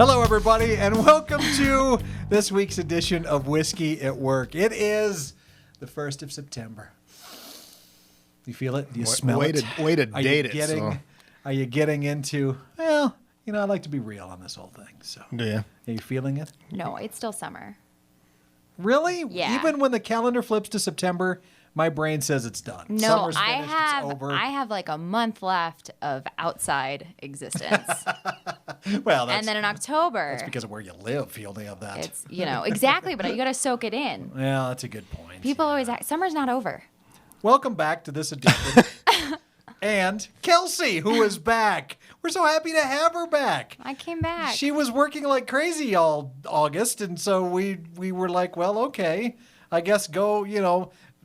Hello, everybody, and welcome to this week's edition of Whiskey at Work. It is the 1st of September. You feel it? Do you smell it? Way to date it. Are you getting into, well, you know, I like to be real on this whole thing. So, Do you? Are you feeling it? No, it's still summer. Really? Yeah. Even when the calendar flips to September, my brain says it's done. No, Summer's finished, it's over. I have like a month left of outside existence. Well, that's, and then in October. that's because of where you live. You only have that. It's, exactly, but you got to soak it in. Yeah, that's a good point. People always ask, summer's not over. Welcome back to this edition. And Kelsey, who is back. We're so happy to have her back. I came back. She was working like crazy all August, and so we were like, well, okay, I guess go,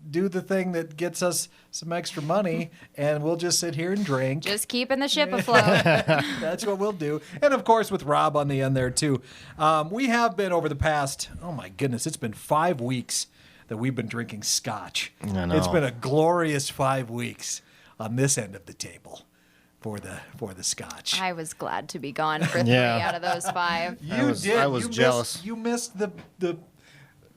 do the thing that gets us some extra money, and we'll just sit here and drink. Just keeping the ship afloat. That's what we'll do. And, of course, with Rob on the end there, too. We have been over the past, oh, my goodness, it's been 5 weeks that we've been drinking scotch. I know. It's been a glorious 5 weeks on this end of the table for the scotch. I was glad to be gone for 3 out of those 5. I was jealous. You missed the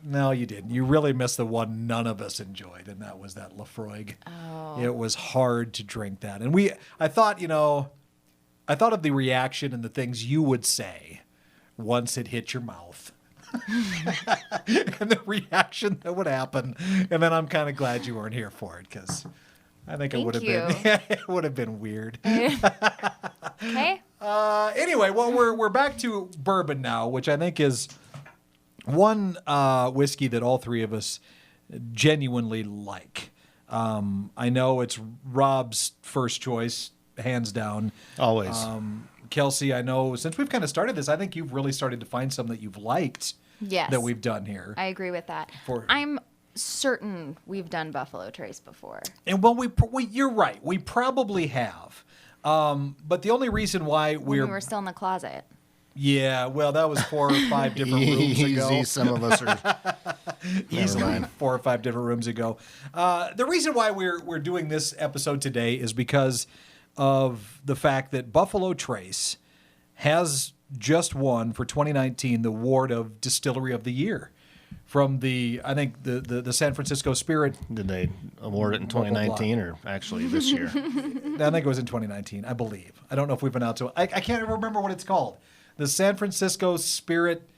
No, you didn't. You really missed the one none of us enjoyed, and that was that Lafroig. Oh. It was hard to drink that. And I thought of the reaction and the things you would say once it hit your mouth. And the reaction that would happen. And then I'm kind of glad you weren't here for it, because I think it would have been weird. Okay. Anyway, well, we're back to bourbon now, which I think is one whiskey that all three of us genuinely like. I know it's Rob's first choice, hands down. Always. Kelsey, I know since we've kind of started this, I think you've really started to find some that you've liked. Yes. That we've done here. I agree with that. I'm certain we've done Buffalo Trace before. And well, you're right. We probably have. But the only reason why when we were still in the closet. Yeah, well, that was 4 or 5 different rooms ago. Easy, some of us are. Easily 4 or 5 different rooms ago. The reason why we're doing this episode today is because of the fact that Buffalo Trace has just won for 2019 the award of Distillery of the Year from the San Francisco Spirit. Did they award it in 2019 or actually this year? I think it was in 2019, I believe. I don't know if we've been out to it. I can't even remember what it's called. The San Francisco Spirit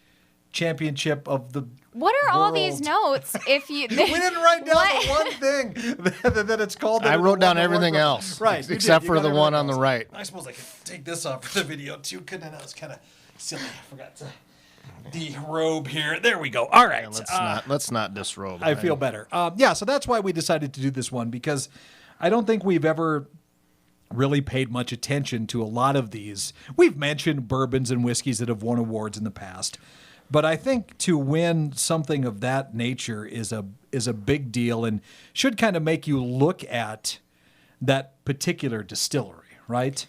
Championship of the What are world. all these notes? If you we didn't write down the one thing that it's called. I wrote down everything else, right? Except for the one on the right. I suppose I could take this off for the video too, couldn't I? That was kind of silly. I forgot to derobe here. There we go. All right. Yeah, let's not disrobe. I feel better. So that's why we decided to do this one, because I don't think we've ever really paid much attention to a lot of these. We've mentioned bourbons and whiskeys that have won awards in the past, but I think to win something of that nature is a big deal and should kind of make you look at that particular distillery, right?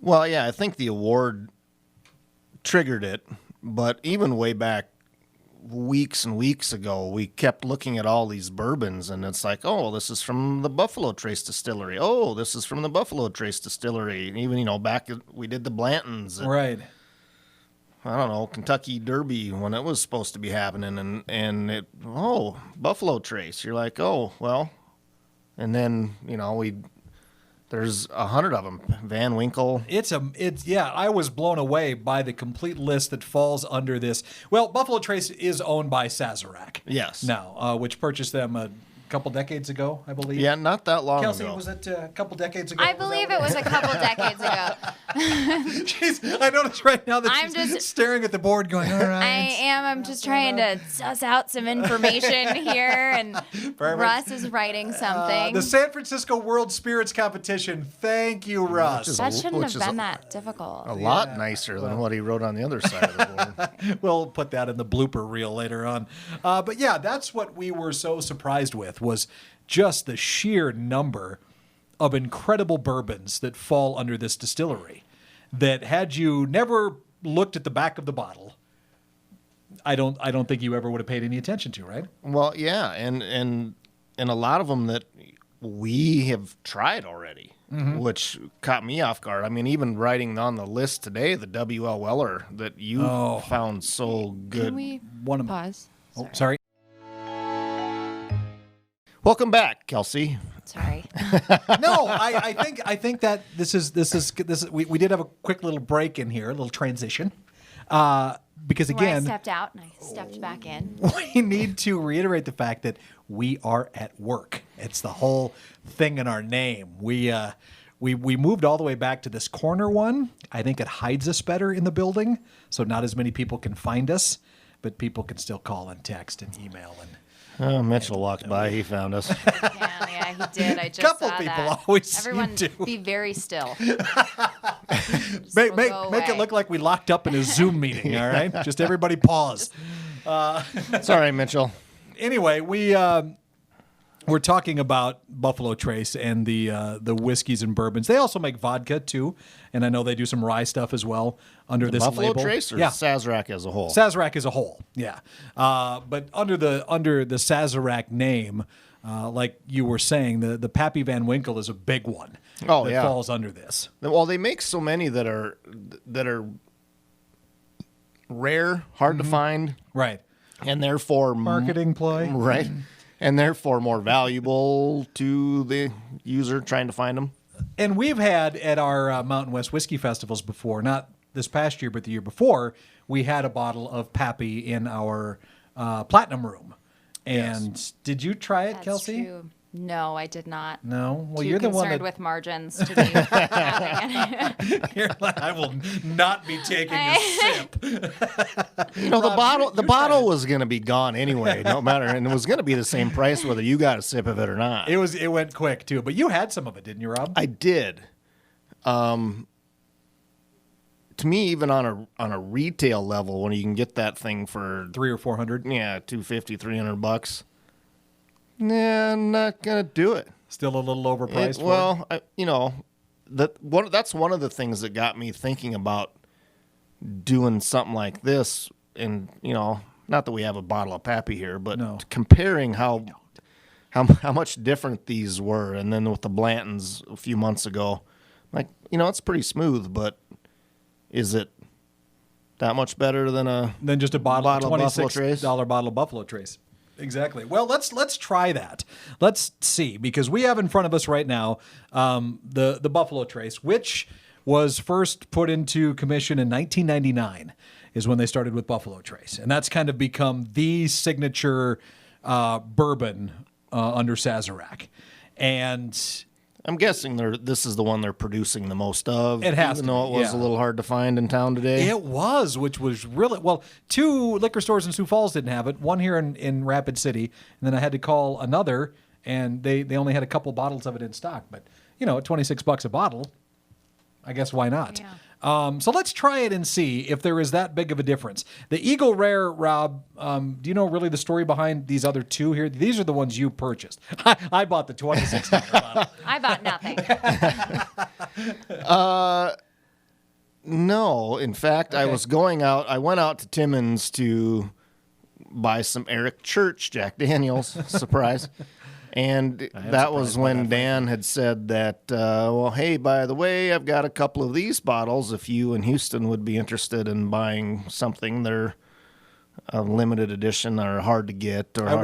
Well, yeah, I think the award triggered it, but even way back weeks and weeks ago, we kept looking at all these bourbons, and it's like, oh, this is from the Buffalo Trace Distillery. Oh, this is from the Buffalo Trace Distillery. And even, back we did the Blantons. Right. I don't know, Kentucky Derby when it was supposed to be happening, and Buffalo Trace. You're like, oh, well. And then, there's 100 of them. Van Winkle. I was blown away by the complete list that falls under this. Well, Buffalo Trace is owned by Sazerac. Yes. Now, which purchased them a couple decades ago, I believe. Yeah, not that long Kelsey, ago. was it a couple decades ago? I believe it was a couple decades ago. Jeez, I noticed right now that she's just staring at the board going, all right. I am. I'm just trying to suss out some information here, and Russ is writing something. The San Francisco World Spirits Competition. Thank you, Russ. That shouldn't have been that difficult. A lot nicer than what he wrote on the other side of the board. We'll put that in the blooper reel later on. But yeah, that's what we were so surprised with, was just the sheer number of incredible bourbons that fall under this distillery that, had you never looked at the back of the bottle, I don't think you ever would have paid any attention to, right? Well, yeah, and a lot of them that we have tried already. which caught me off guard. I mean, even writing on the list today, the W.L. Weller that you found so good. Can we pause? Oh, sorry. Welcome back, Kelsey. Sorry. No, I think that this is we did have a quick little break in here, a little transition. Because again, I stepped out and I stepped back in. We need to reiterate the fact that we are at work. It's the whole thing in our name. We moved all the way back to this corner one. I think it hides us better in the building, so not as many people can find us, but people can still call and text and email and. Mitchell walked by. He found us. Yeah, he did. I just Couple saw people that. always Everyone, seem to. be very still. Make it look like we locked up in a Zoom meeting. All right, just everybody pause. Sorry, Mitchell. Anyway, we're talking about Buffalo Trace and the whiskeys and bourbons. They also make vodka too, and I know they do some rye stuff as well under this Buffalo label. Trace or yeah. Sazerac as a whole? Sazerac as a whole, yeah. But under the Sazerac name, like you were saying, the Pappy Van Winkle is a big one. Oh, that yeah. falls under this. Well, they make so many that are rare, hard to find, Right. and therefore Marketing ploy. right, and therefore more valuable to the user trying to find them. And we've had at our Mountain West Whiskey Festivals before, not this past year, but the year before, we had a bottle of Pappy in our Platinum Room. And did you try it, That's Kelsey? true. No, I did not. No? Well, Too you're the one concerned that... with margins to be having it. You're like, I will not be taking a sip. You know, Rob, the bottle was going to be gone anyway, no matter, and it was going to be the same price whether you got a sip of it or not. It went quick, too. But you had some of it, didn't you, Rob? I did. To me, even on a retail level, when you can get that thing for $300 or $400. $250, $300, nah, I'm not gonna do it. Still a little overpriced. That's one of the things that got me thinking about doing something like this. And not that we have a bottle of Pappy here, but comparing how much different these were, and then with the Blantons a few months ago, it's pretty smooth, but is it that much better than just a bottle of $26 Buffalo bottle of Buffalo Trace? Exactly. Well, let's try that. Let's see, because we have in front of us right now the Buffalo Trace, which was first put into commission in 1999 is when they started with Buffalo Trace. And that's kind of become the signature bourbon under Sazerac. And I'm guessing this is the one they're producing the most of. It has even to though be, it was a little hard to find in town today. it was, which was really, well, 2 liquor stores in Sioux Falls didn't have it, one here in Rapid City, and then I had to call another, and they only had a couple bottles of it in stock. But, at $26 a bottle, I guess why not? Yeah. So let's try it and see if there is that big of a difference. The Eagle Rare, Rob, do you know really the story behind these other 2 here? These are the ones you purchased. I bought the $26 bottle. I bought nothing. No, in fact, I was going out. I went out to Timmins to buy some Eric Church Jack Daniels. Surprise. And that was when Dan had said that, hey, by the way, I've got a couple of these bottles. If you in Houston would be interested in buying something, they're a limited edition or hard to get. Or I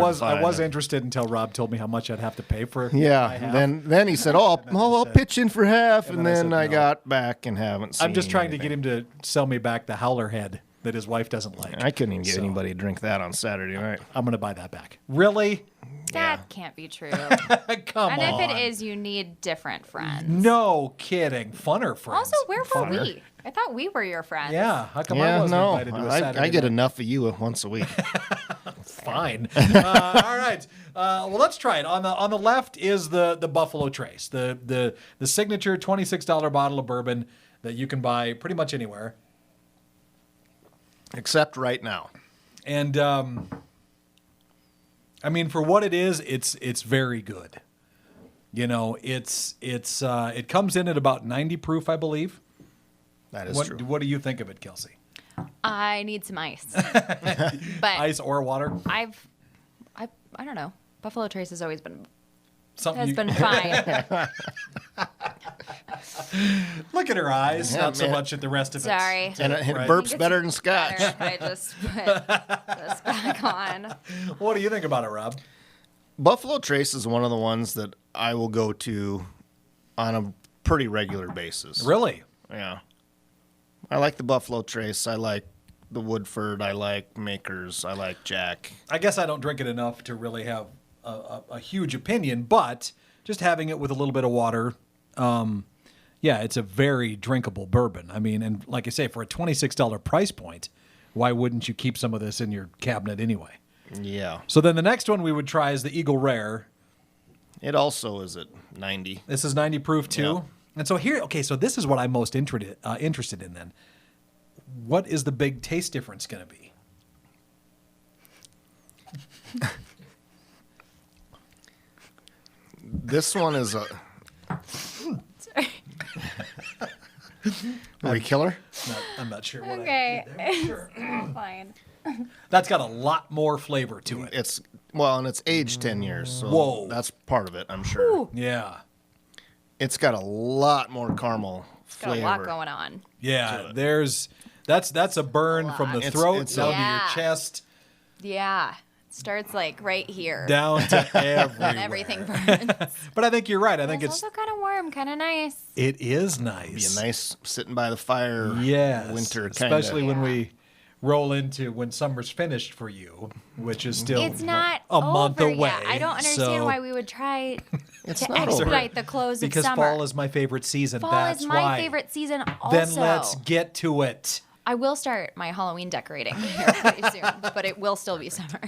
was interested until Rob told me how much I'd have to pay for. Yeah. Then he said, I'll pitch in for half. And then I got back and haven't seen I'm just trying anything. to get him to sell me back the Howler Head that his wife doesn't like. I couldn't even get anybody to drink that on Saturday night. I'm going to buy that back. Really? That can't be true. Come on. And if it is, you need different friends. No kidding. Funner friends. Also, where were we? I thought we were your friends. Yeah. How come I wasn't invited to a Saturday I get night? enough of you once a week. Fine. All right. Well, let's try it. On the left is the Buffalo Trace, the signature $26 bottle of bourbon that you can buy pretty much anywhere. Except right now. And I mean, for what it is, it's very good. It comes in at about 90 proof, I believe. That is true. What do you think of it, Kelsey? I need some ice. But Ice or water? I don't know. Buffalo Trace has always been Something fine. Look at her eyes, Yeah, not so man. much at the rest of it. Sorry. And it Right. burps better than scotch. Better if I just put this back on. What do you think about it, Rob? Buffalo Trace is one of the ones that I will go to on a pretty regular basis. Really? Yeah. I like the Buffalo Trace. I like the Woodford. I like Makers. I like Jack. I guess I don't drink it enough to really have a huge opinion, but just having it with a little bit of water, yeah, it's a very drinkable bourbon. I mean, and like I say, for a $26 price point, why wouldn't you keep some of this in your cabinet anyway? Yeah. So then the next one we would try is the Eagle Rare. It also is at 90. This is 90 proof too. Yeah. And so here, okay, so this is what I'm most interested in then. What is the big taste difference going to be? This one is a... Sorry. Are we killer? I'm not sure what Okay. I did there. Sure. Fine. That's got a lot more flavor to it. It's... Well, and it's aged 10 years, so Whoa. that's part of it, I'm sure. Ooh. Yeah. It's got a lot more caramel Got flavor. a lot going on. Yeah, that's a burn from the lot. throat It's down to Yeah. your chest, Yeah. Starts like right here. down to everywhere. And everything burns. But I think you're right. I think It's it's also kind of warm, kind of nice. it is Be nice. a nice sitting by the fire Yes, winter kind of. especially when Yeah. we roll into when summer's finished for you, which is still It's not a month over away. yet. I don't understand so- why we would try It's to not over. expedite the close because of summer. fall is my favorite season. Fall That's is my why. favorite season also. Then let's get to it. I will start my Halloween decorating here pretty soon, but it will still be summer.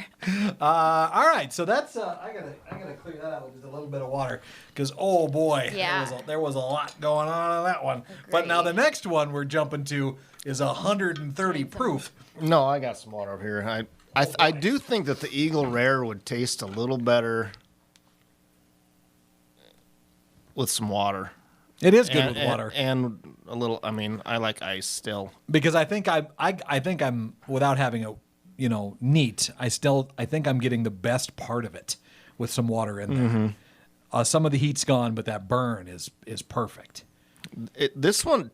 All right, so that's I gotta clear that out with just a little bit of water because oh boy, Yeah. there was a lot going on that one. But now the Agreed. next one we're jumping to is 130 proof. No, I got some water over here. I do think that the Eagle Rare would taste a little better with some water. It is good and, with water and a little. I mean, I like ice still. because I think I'm without having a neat. I think I'm getting the best part of it with some water in there. Some of the heat's gone, but that burn is perfect. This one,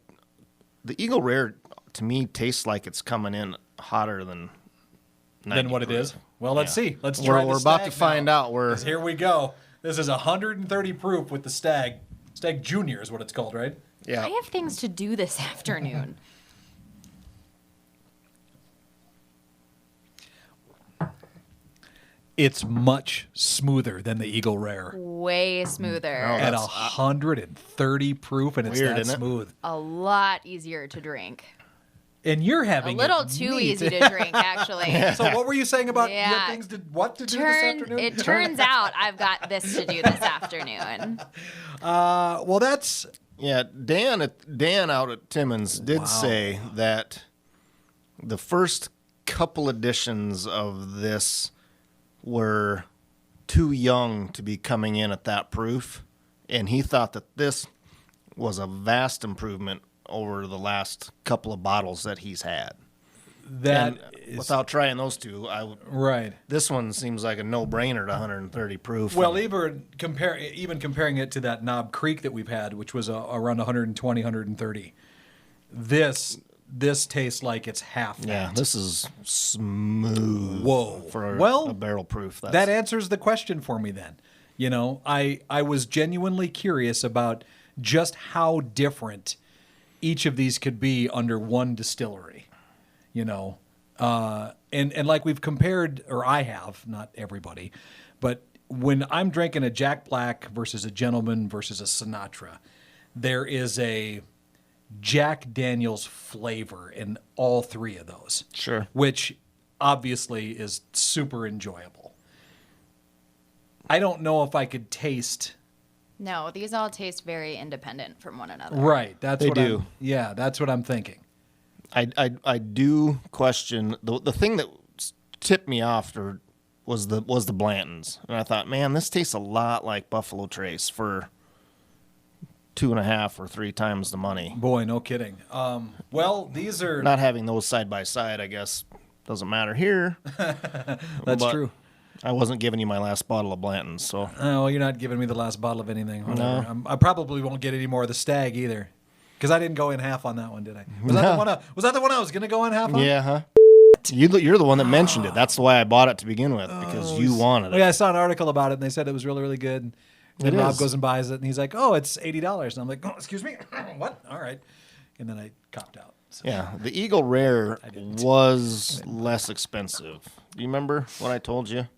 the Eagle Rare, to me tastes like it's coming in hotter than 90 Then what it proof. is? Well, let's see. Let's We're- try. the we're about to Stag find now. out. We're- 'Cause here we go. This is 130 proof with the Stag. Stag Junior is what it's called, right? Yeah. I have things to do this afternoon. It's much smoother than the Eagle Rare Way smoother. Oh, at that's 130 proof, and it's weird, that isn't it? smooth. A lot easier to drink. And you're A having little it too neat. easy to drink, actually. So what were you saying about you had Yeah. things to what to do this afternoon? It turns out I've got this to do this afternoon. Well, that's Yeah, Dan out at Timmins did Wow. say that the first couple editions of this were too young to be coming in at that proof, and he thought that this was a vast improvement over the last couple of bottles that he's had. that And is without trying those two, right. this one seems like a no-brainer at 130 proof. Well, And even comparing it to that Knob Creek that we've had, which was around 120, 130, this tastes like it's half that. yeah, this is smooth. Whoa. For Well, a barrel proof. That answers the question for me then. I was genuinely curious about just how different each of these could be under one distillery. And like we've compared, or I have, not everybody, but when I'm drinking a Jack Black versus a Gentleman versus a Sinatra, there is a Jack Daniel's flavor in all three of those. Sure. Which obviously is super enjoyable. I don't know if I could taste. No, these all taste very independent from one another. Right. That's They what do. That's what I'm thinking. I do question the thing that tipped me off was the Blantons, and I thought, man, this tastes a lot like Buffalo Trace for 2.5 or 3 times the money. Boy, no kidding. Well, these are Not having those side by side, I guess, doesn't matter here. that's but true. I wasn't giving you my last bottle of Blanton's, so. Oh, well, you're not giving me the last bottle of anything. Whatever. No. I probably won't get any more of the Stag either. Because I didn't go in half on that one, did I? Was that the one I was going to go in half on? Yeah, huh? You're the one that mentioned it. That's why I bought it to begin with, because you wanted it. Yeah, I saw an article about it, and they said it was really, really good. And then It Rob is. goes and buys it, and he's like, oh, it's $80. And I'm like, oh, excuse me? What? All right. And then I copped out. So. Yeah, the Eagle Rare didn't. was less expensive. Do you remember what I told you?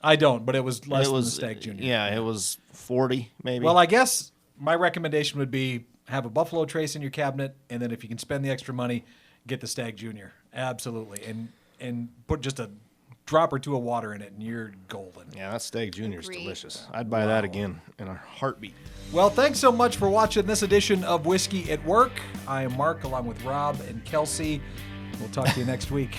I don't, but it was less than the Stag Junior. Yeah, it was 40 maybe. Well, I guess my recommendation would be have a Buffalo Trace in your cabinet, and then if you can spend the extra money, get the Stag Junior. Absolutely. And put just a drop or two of water in it, and you're golden. Yeah, that Stag Junior is Agreed. delicious. I'd buy that again in a heartbeat. Well, thanks so much for watching this edition of Whiskey at Work. I am Mark, along with Rob and Kelsey. We'll talk to you next week.